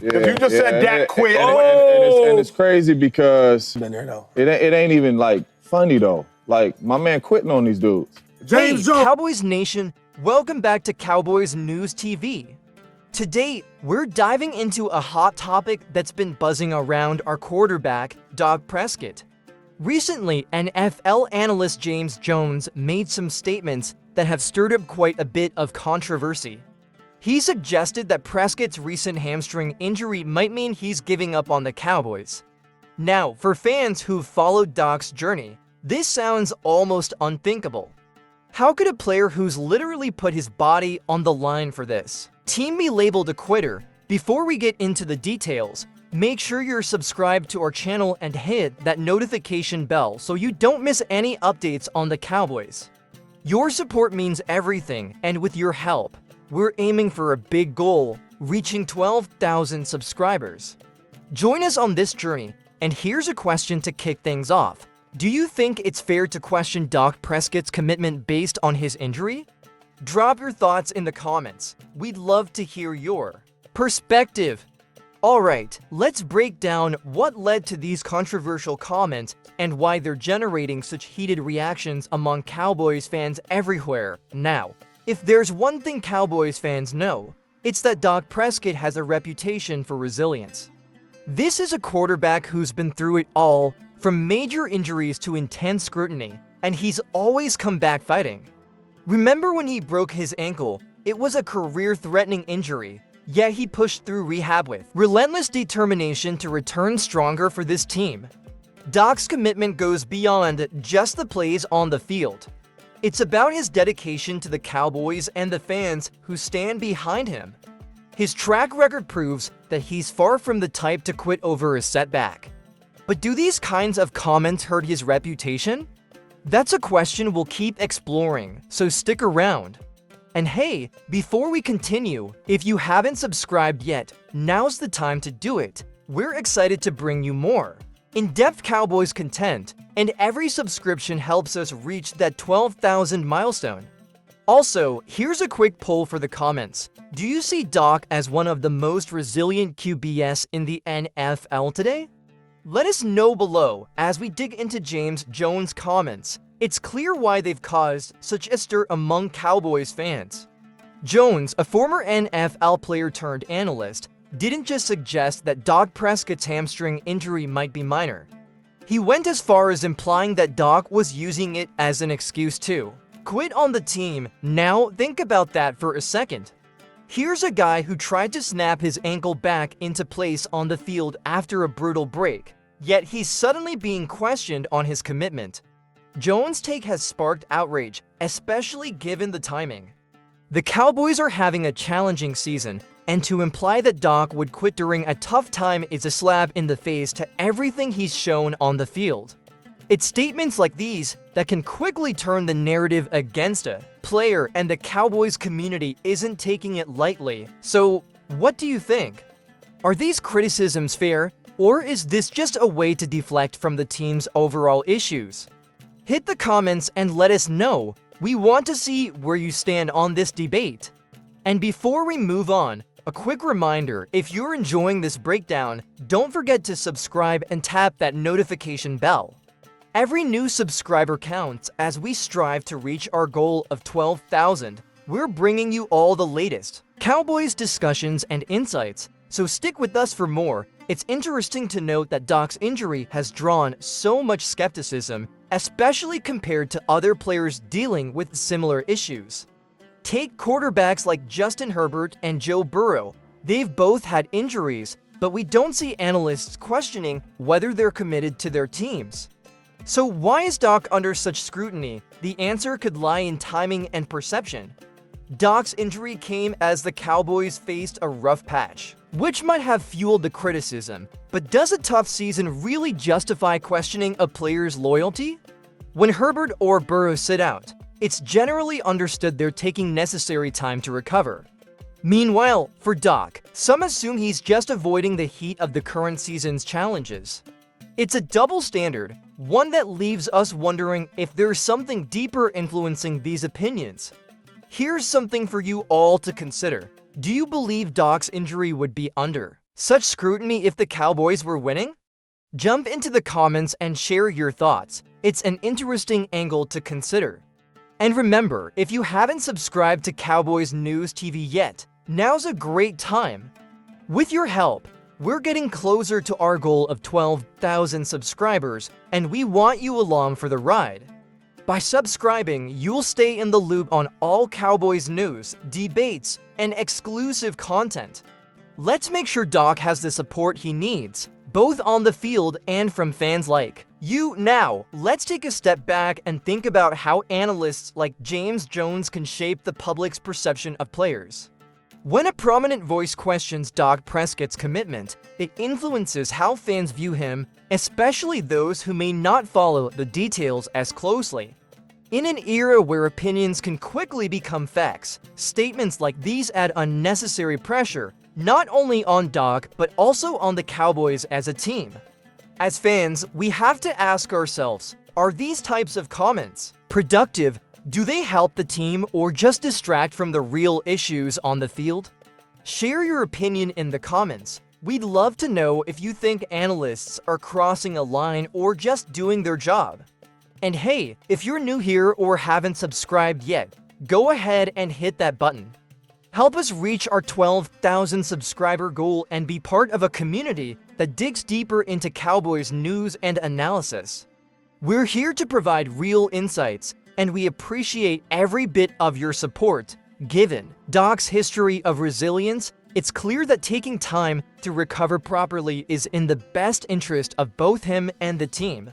If you just said Dak quit. And it's crazy because Been there, though. it ain't even like funny though. Like my man quitting on these dudes. Hey, Cowboys Nation, welcome back to Cowboys News TV. Today, we're diving into a hot topic that's been buzzing around our quarterback, Dak Prescott. Recently, NFL analyst James Jones made some statements that have stirred up quite a bit of controversy. He suggested that Prescott's recent hamstring injury might mean he's giving up on the Cowboys. Now, for fans who've followed Dak's journey, this sounds almost unthinkable. How could a player who's literally put his body on the line for this team be labeled a quitter? Before we get into the details, make sure you're subscribed to our channel and hit that notification bell so you don't miss any updates on the Cowboys. Your support means everything, and with your help, we're aiming for a big goal, reaching 12,000 subscribers. Join us on this journey, and here's a question to kick things off. Do you think it's fair to question Dak Prescott's commitment based on his injury? Drop your thoughts in the comments. We'd love to hear your perspective. Alright, let's break down what led to these controversial comments and why they're generating such heated reactions among Cowboys fans everywhere. Now, if there's one thing Cowboys fans know, it's that Dak Prescott has a reputation for resilience. This is a quarterback who's been through it all, from major injuries to intense scrutiny, and he's always come back fighting. Remember when he broke his ankle? It was a career-threatening injury, yet he pushed through rehab with relentless determination to return stronger for this team. Dak's commitment goes beyond just the plays on the field. It's about his dedication to the Cowboys and the fans who stand behind him. His track record proves that he's far from the type to quit over a setback. But do these kinds of comments hurt his reputation? That's a question we'll keep exploring, so stick around. And hey, before we continue, if you haven't subscribed yet, now's the time to do it. We're excited to bring you more in-depth Cowboys content, and every subscription helps us reach that 12,000 milestone. Also, here's a quick poll for the comments. Do you see Dak as one of the most resilient QBs in the NFL today? Let us know below as we dig into James Jones' comments. It's clear why they've caused such a stir among Cowboys fans. Jones, a former NFL player turned analyst, didn't just suggest that Dak Prescott's hamstring injury might be minor. He went as far as implying that Dak was using it as an excuse to quit on the team. Now think about that for a second. Here's a guy who tried to snap his ankle back into place on the field after a brutal break, yet he's suddenly being questioned on his commitment. Jones' take has sparked outrage, especially given the timing. The Cowboys are having a challenging season, and to imply that Dak would quit during a tough time is a slap in the face to everything he's shown on the field. It's statements like these that can quickly turn the narrative against a player, and the Cowboys community isn't taking it lightly. So, what do you think? Are these criticisms fair, or is this just a way to deflect from the team's overall issues? Hit the comments and let us know. We want to see where you stand on this debate. And before we move on, a quick reminder, if you're enjoying this breakdown, don't forget to subscribe and tap that notification bell. Every new subscriber counts as we strive to reach our goal of 12,000. We're bringing you all the latest Cowboys discussions and insights, so stick with us for more. It's interesting to note that Dak's injury has drawn so much skepticism, especially compared to other players dealing with similar issues. Take quarterbacks like Justin Herbert and Joe Burrow. They've both had injuries, but we don't see analysts questioning whether they're committed to their teams. So why is Dak under such scrutiny? The answer could lie in timing and perception. Dak's injury came as the Cowboys faced a rough patch, which might have fueled the criticism. But does a tough season really justify questioning a player's loyalty? When Herbert or Burrow sit out, it's generally understood they're taking necessary time to recover. Meanwhile, for Dak, some assume he's just avoiding the heat of the current season's challenges. It's a double standard, one that leaves us wondering if there's something deeper influencing these opinions. Here's something for you all to consider. Do you believe Dak's injury would be under Such scrutiny if the Cowboys were winning? Jump into the comments and share your thoughts. It's an interesting angle to consider. And remember, if you haven't subscribed to Cowboys News TV yet, now's a great time. With your help, we're getting closer to our goal of 12,000 subscribers, and we want you along for the ride. By subscribing, you'll stay in the loop on all Cowboys news, debates, and exclusive content. Let's make sure Doc has the support he needs, both on the field and from fans like you. Now, let's take a step back and think about how analysts like James Jones can shape the public's perception of players. When a prominent voice questions Dak Prescott's commitment, it influences how fans view him, especially those who may not follow the details as closely. In an era where opinions can quickly become facts, statements like these add unnecessary pressure, not only on Dak, but also on the Cowboys as a team. As fans, we have to ask ourselves, are these types of comments productive? Do they help the team or just distract from the real issues on the field? Share your opinion in the comments. We'd love to know if you think analysts are crossing a line or just doing their job. And hey, if you're new here or haven't subscribed yet, go ahead and hit that button. Help us reach our 12,000 subscriber goal and be part of a community that digs deeper into Cowboys news and analysis. We're here to provide real insights, and we appreciate every bit of your support. Given Doc's history of resilience, it's clear that taking time to recover properly is in the best interest of both him and the team.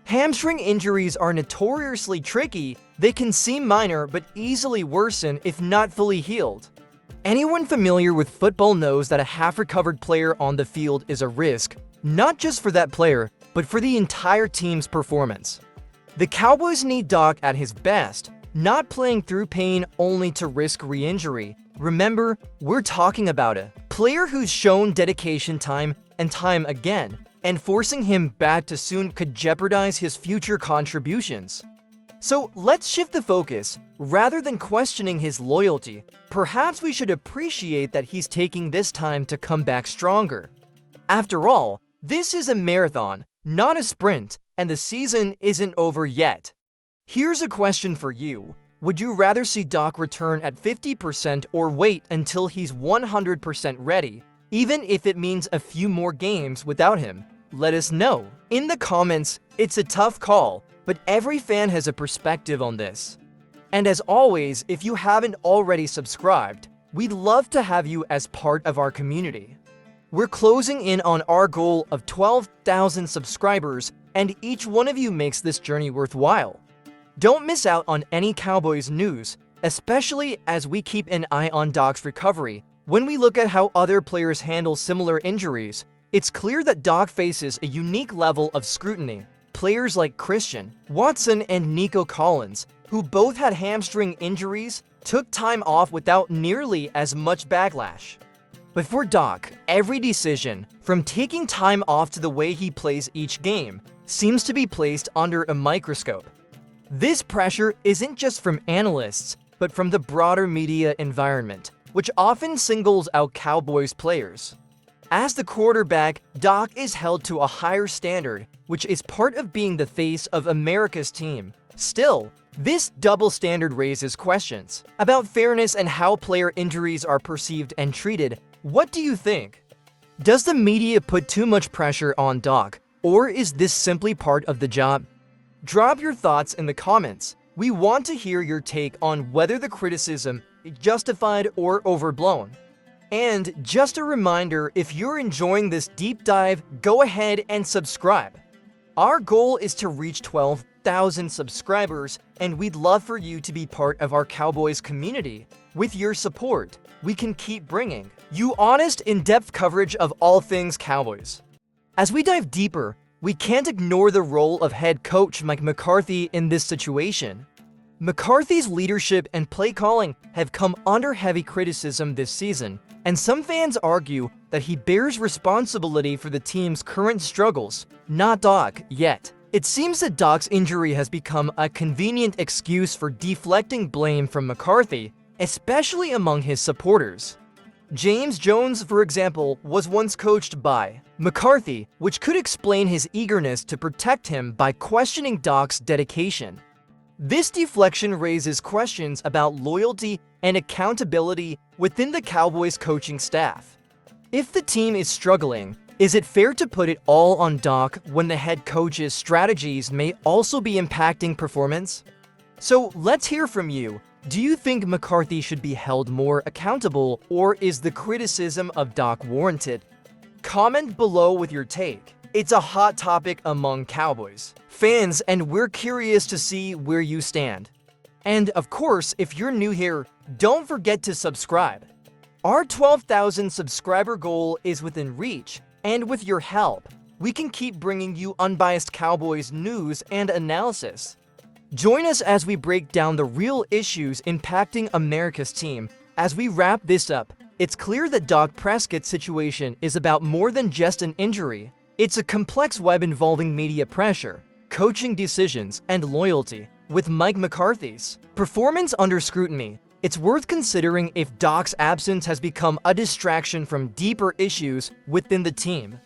Hamstring injuries are notoriously tricky. They can seem minor but easily worsen if not fully healed. Anyone familiar with football knows that a half-recovered player on the field is a risk, not just for that player, but for the entire team's performance. The Cowboys need Dak at his best, not playing through pain only to risk re-injury. Remember, we're talking about a player who's shown dedication time and time again, and forcing him back too soon could jeopardize his future contributions. So let's shift the focus. Rather than questioning his loyalty, perhaps we should appreciate that he's taking this time to come back stronger. After all, this is a marathon, not a sprint, and the season isn't over yet. Here's a question for you. Would you rather see Dak return at 50% or wait until he's 100% ready, even if it means a few more games without him? Let us know in the comments. It's a tough call, but every fan has a perspective on this. And as always, if you haven't already subscribed, we'd love to have you as part of our community. We're closing in on our goal of 12,000 subscribers, and each one of you makes this journey worthwhile. Don't miss out on any Cowboys news, especially as we keep an eye on Dak's recovery. When we look at how other players handle similar injuries, it's clear that Dak faces a unique level of scrutiny. Players like Christian Watson and Nico Collins, who both had hamstring injuries, took time off without nearly as much backlash. But for Dak, every decision, from taking time off to the way he plays each game, seems to be placed under a microscope. This pressure isn't just from analysts, but from the broader media environment, which often singles out Cowboys players. As the quarterback, Dak is held to a higher standard, which is part of being the face of America's team. Still, this double standard raises questions about fairness and how player injuries are perceived and treated. What do you think? Does the media put too much pressure on Dak, or is this simply part of the job? Drop your thoughts in the comments. We want to hear your take on whether the criticism is justified or overblown. And just a reminder, if you're enjoying this deep dive, go ahead and subscribe. Our goal is to reach 12,000 subscribers, and we'd love for you to be part of our Cowboys community. With your support, we can keep bringing you honest, in-depth coverage of all things Cowboys. As we dive deeper, we can't ignore the role of head coach Mike McCarthy in this situation. McCarthy's leadership and play calling have come under heavy criticism this season, and some fans argue that he bears responsibility for the team's current struggles, not Dak yet. It seems that Dak's injury has become a convenient excuse for deflecting blame from McCarthy, especially among his supporters. James Jones, for example, was once coached by McCarthy, which could explain his eagerness to protect him by questioning Doc's dedication. This deflection raises questions about loyalty and accountability within the Cowboys coaching staff. If the team is struggling, is it fair to put it all on Doc when the head coach's strategies may also be impacting performance? So let's hear from you. Do you think McCarthy should be held more accountable, or is the criticism of Doc warranted? Comment below with your take. It's a hot topic among Cowboys fans, and we're curious to see where you stand. And of course, if you're new here, don't forget to subscribe. Our 12,000 subscriber goal is within reach, and with your help, we can keep bringing you unbiased Cowboys news and analysis. Join us as we break down the real issues impacting America's team. As we wrap this up, it's clear that Dak Prescott's situation is about more than just an injury. It's a complex web involving media pressure, coaching decisions, and loyalty. With Mike McCarthy's performance under scrutiny, it's worth considering if Dak's absence has become a distraction from deeper issues within the team.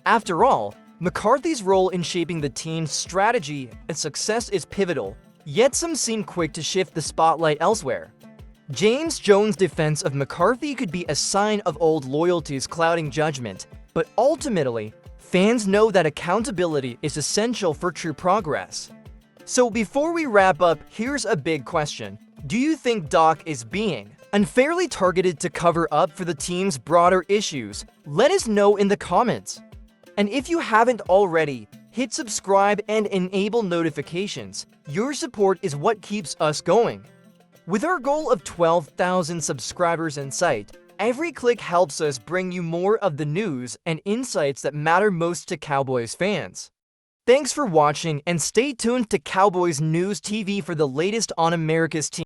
After all, McCarthy's role in shaping the team's strategy and success is pivotal, yet some seem quick to shift the spotlight elsewhere. James Jones' defense of McCarthy could be a sign of old loyalties clouding judgment, but ultimately, fans know that accountability is essential for true progress. So before we wrap up, here's a big question. Do you think Doc is being unfairly targeted to cover up for the team's broader issues? Let us know in the comments. And if you haven't already, hit subscribe and enable notifications. Your support is what keeps us going. With our goal of 12,000 subscribers in sight, every click helps us bring you more of the news and insights that matter most to Cowboys fans. Thanks for watching, and stay tuned to Cowboys News TV for the latest on America's team.